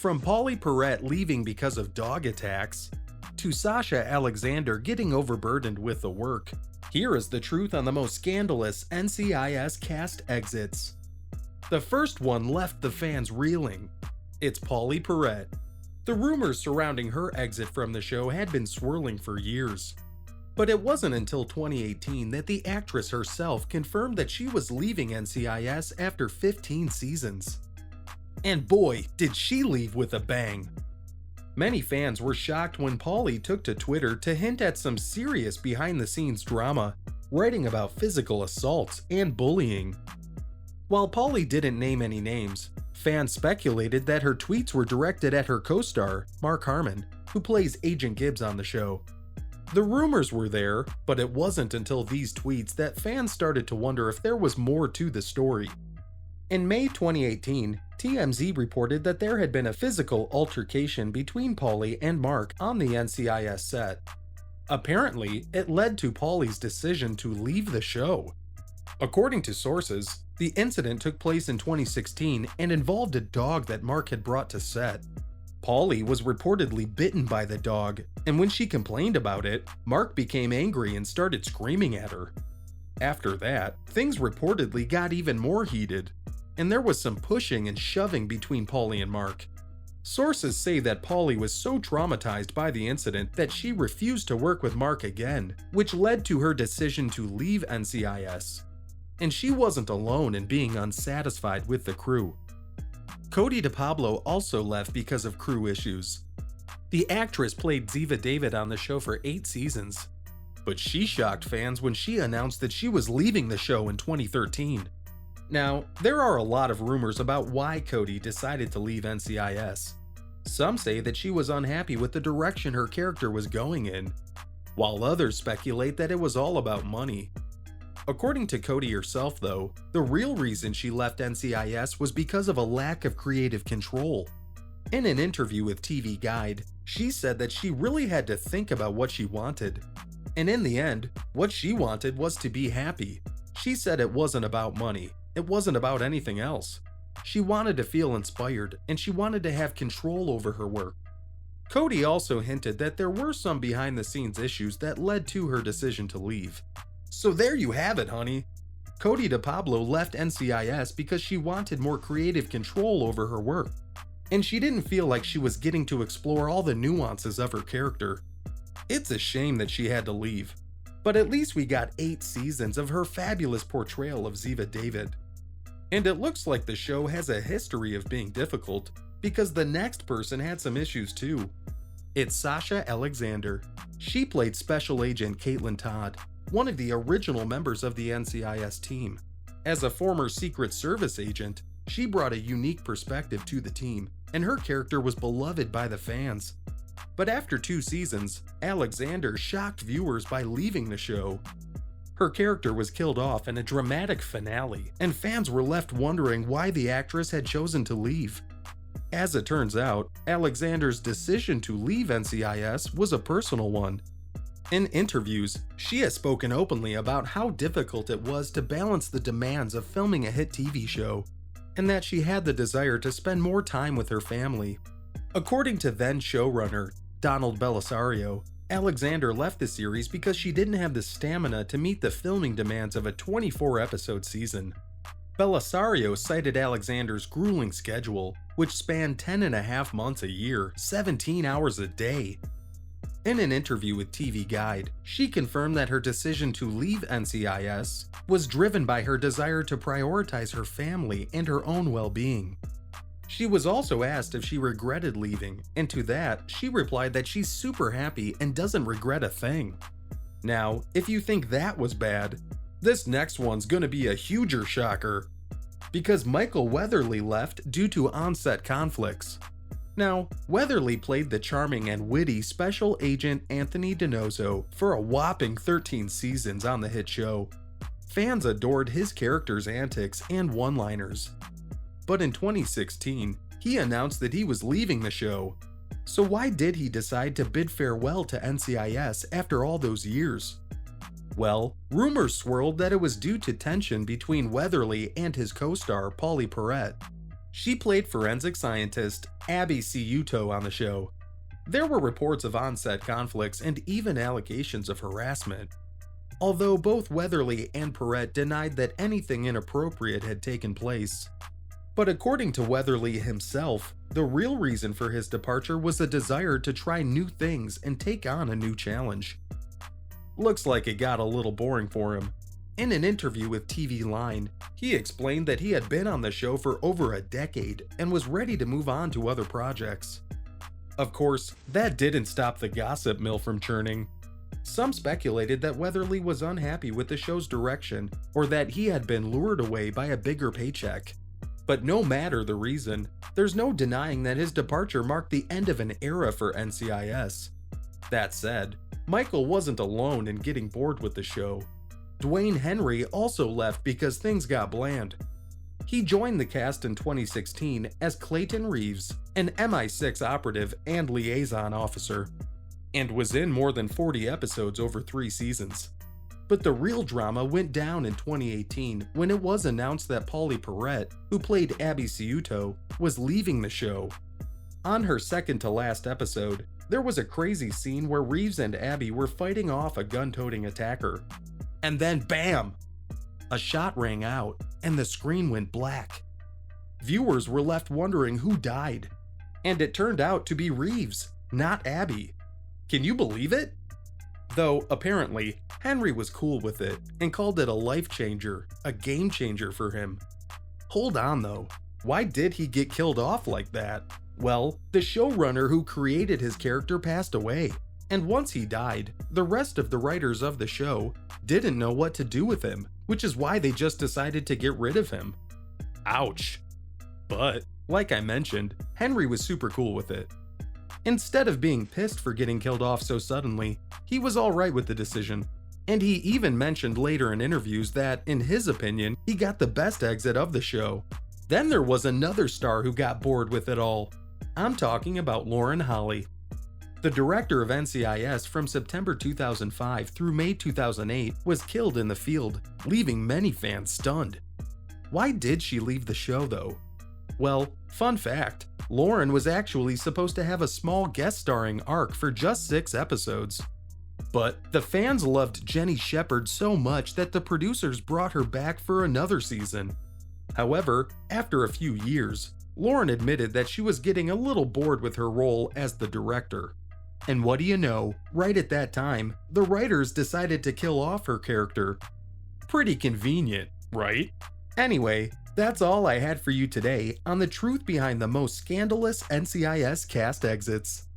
From Pauley Perrette leaving because of dog attacks, to Sasha Alexander getting overburdened with the work, here is the truth on the most scandalous NCIS cast exits. The first one left the fans reeling. It's Pauley Perrette. The rumors surrounding her exit from the show had been swirling for years. But it wasn't until 2018 that the actress herself confirmed that she was leaving NCIS after 15 seasons. And boy, did she leave with a bang! Many fans were shocked when Pauley took to Twitter to hint at some serious behind-the-scenes drama, writing about physical assaults and bullying. While Pauley didn't name any names, fans speculated that her tweets were directed at her co-star, Mark Harmon, who plays Agent Gibbs on the show. The rumors were there, but it wasn't until these tweets that fans started to wonder if there was more to the story. In May 2018, TMZ reported that there had been a physical altercation between Pauley and Mark on the NCIS set. Apparently, it led to Pauley's decision to leave the show. According to sources, the incident took place in 2016 and involved a dog that Mark had brought to set. Pauley was reportedly bitten by the dog, and when she complained about it, Mark became angry and started screaming at her. After that, things reportedly got even more heated, and there was some pushing and shoving between Pauley and Mark. Sources say that Pauley was so traumatized by the incident that she refused to work with Mark again, which led to her decision to leave NCIS. And she wasn't alone in being unsatisfied with the crew. Cody DePablo also left because of crew issues. The actress played Ziva David on the show for 8 seasons, but she shocked fans when she announced that she was leaving the show in 2013. Now, there are a lot of rumors about why Cody decided to leave NCIS. Some say that she was unhappy with the direction her character was going in, while others speculate that it was all about money. According to Cody herself, though, the real reason she left NCIS was because of a lack of creative control. In an interview with TV Guide, she said that she really had to think about what she wanted. And in the end, what she wanted was to be happy. She said it wasn't about money. It wasn't about anything else. She wanted to feel inspired, and she wanted to have control over her work. Cody also hinted that there were some behind-the-scenes issues that led to her decision to leave. So there you have it, honey. Cody DePablo left NCIS because she wanted more creative control over her work, and she didn't feel like she was getting to explore all the nuances of her character. It's a shame that she had to leave, but at least we got 8 seasons of her fabulous portrayal of Ziva David. And it looks like the show has a history of being difficult, because the next person had some issues too. It's Sasha Alexander. She played Special Agent Caitlin Todd, one of the original members of the NCIS team. As a former Secret Service agent, she brought a unique perspective to the team, and her character was beloved by the fans. But after 2 seasons, Alexander shocked viewers by leaving the show. Her character was killed off in a dramatic finale, and fans were left wondering why the actress had chosen to leave. As it turns out, Alexander's decision to leave NCIS was a personal one. In interviews, she has spoken openly about how difficult it was to balance the demands of filming a hit TV show, and that she had the desire to spend more time with her family. According to then showrunner Donald Bellisario, Alexander left the series because she didn't have the stamina to meet the filming demands of a 24-episode season. Bellisario cited Alexander's grueling schedule, which spanned 10.5 months a year, 17 hours a day. In an interview with TV Guide, she confirmed that her decision to leave NCIS was driven by her desire to prioritize her family and her own well-being. She was also asked if she regretted leaving, and to that, she replied that she's super happy and doesn't regret a thing. Now, if you think that was bad, this next one's gonna be a huger shocker, because Michael Weatherly left due to on-set conflicts. Now, Weatherly played the charming and witty Special Agent Anthony DiNozzo for a whopping 13 seasons on the hit show. Fans adored his character's antics and one-liners. But in 2016, he announced that he was leaving the show. So why did he decide to bid farewell to NCIS after all those years? Well, rumors swirled that it was due to tension between Weatherly and his co-star Pauley Perrette. She played forensic scientist Abby Ciuto on the show. There were reports of on-set conflicts and even allegations of harassment, although both Weatherly and Perrette denied that anything inappropriate had taken place. But according to Weatherly himself, the real reason for his departure was a desire to try new things and take on a new challenge. Looks like it got a little boring for him. In an interview with TV Line, he explained that he had been on the show for over a decade and was ready to move on to other projects. Of course, that didn't stop the gossip mill from churning. Some speculated that Weatherly was unhappy with the show's direction or that he had been lured away by a bigger paycheck. But no matter the reason, there's no denying that his departure marked the end of an era for NCIS. That said, Michael wasn't alone in getting bored with the show. Dwayne Henry also left because things got bland. He joined the cast in 2016 as Clayton Reeves, an MI6 operative and liaison officer, and was in more than 40 episodes over 3 seasons. But the real drama went down in 2018 when it was announced that Pauley Perrette, who played Abby Ciuto, was leaving the show. On her second to last episode, there was a crazy scene where Reeves and Abby were fighting off a gun-toting attacker. And then BAM! A shot rang out, and the screen went black. Viewers were left wondering who died. And it turned out to be Reeves, not Abby. Can you believe it? Though, apparently, Henry was cool with it and called it a life changer, a game changer for him. Hold on though, why did he get killed off like that? Well, the showrunner who created his character passed away, and once he died, the rest of the writers of the show didn't know what to do with him, which is why they just decided to get rid of him. Ouch. But, like I mentioned, Henry was super cool with it. Instead of being pissed for getting killed off so suddenly, he was alright with the decision. And he even mentioned later in interviews that, in his opinion, he got the best exit of the show. Then there was another star who got bored with it all. I'm talking about Lauren Holly. The director of NCIS from September 2005 through May 2008 was killed in the field, leaving many fans stunned. Why did she leave the show though? Well, fun fact, Lauren was actually supposed to have a small guest starring arc for just 6 episodes. But the fans loved Jenny Shepard so much that the producers brought her back for another season. However, after a few years, Lauren admitted that she was getting a little bored with her role as the director. And what do you know, right at that time, the writers decided to kill off her character. Pretty convenient, right? Anyway, that's all I had for you today on the truth behind the most scandalous NCIS cast exits.